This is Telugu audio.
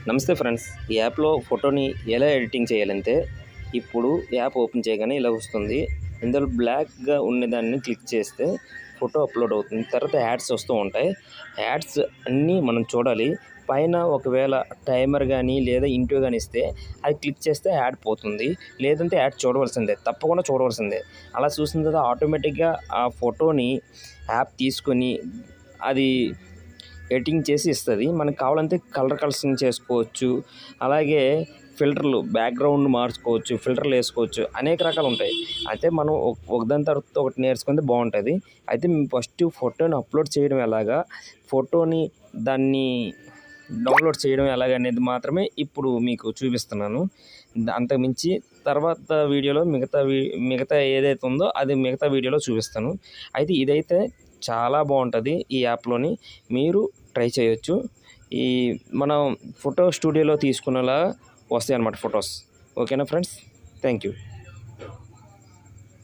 నమస్తే ఫ్రెండ్స్. ఈ యాప్‌లో ఫోటోని ఎలా ఎడిటింగ్ చేయాలంటే, ఇప్పుడు యాప్ ఓపెన్ చేయగానే ఇలా వస్తుంది. ఇందులో బ్లాక్‌గా ఉన్నదాన్ని క్లిక్ చేస్తే ఫోటో అప్‌లోడ్ అవుతుంది. తర్వాత యాడ్స్ వస్తూ ఉంటాయి. యాడ్స్ అన్నీ మనం చూడాలి. పైన ఒకవేళ టైమర్ గానీ, లేదా ఇంట్రో గానీ ఇస్తే అది క్లిక్ చేస్తే యాడ్ పోతుంది. లేదంటే యాడ్ చూడవలసిందే. తప్పకుండా చూడవలసిందే. అలా చూసిన తర్వాత ఆటోమేటిక్‌గా ఆ ఫోటోని యాప్ తీసుకొని అది ఎడిటింగ్ చేసి ఇస్తది. మనకు కావాలంటే కలర్ కరెక్షన్ చేసుకోవచ్చు. అలాగే ఫిల్టర్లు బ్యాక్‌గ్రౌండ్ మార్చుకోవచ్చు. ఫిల్టర్లు ఏసుకోవచ్చు. అనేక రకాలుంటాయి. అయితే మనం ఒకదాని తర్వాత ఒకటి నేర్చుకుంటే బావుంటది. అయితే ఫస్ట్ ఫోటోని అప్‌లోడ్ చేయడం ఎలాగా, ఫోటోని దాన్ని డౌన్‌లోడ్ చేయడం ఎలాగనేది మాత్రమే ఇప్పుడు మీకు చూపిస్తున్నాను. అంతకు మించి తర్వాత వీడియోలో మిగతా ఏదైతే ఉందో అది మిగతా వీడియోలో చూపిస్తాను. అయితే ఇదైతే చాలా బావుంటది. ఈ యాప్‌లోని మీరు ట్రై చేయొచ్చు. ఈ మనం ఫోటో స్టూడియోలో తీసుకునేలా వస్తాయన్నమాట ఫోటోస్. ఓకేనా ఫ్రెండ్స్? Thank you.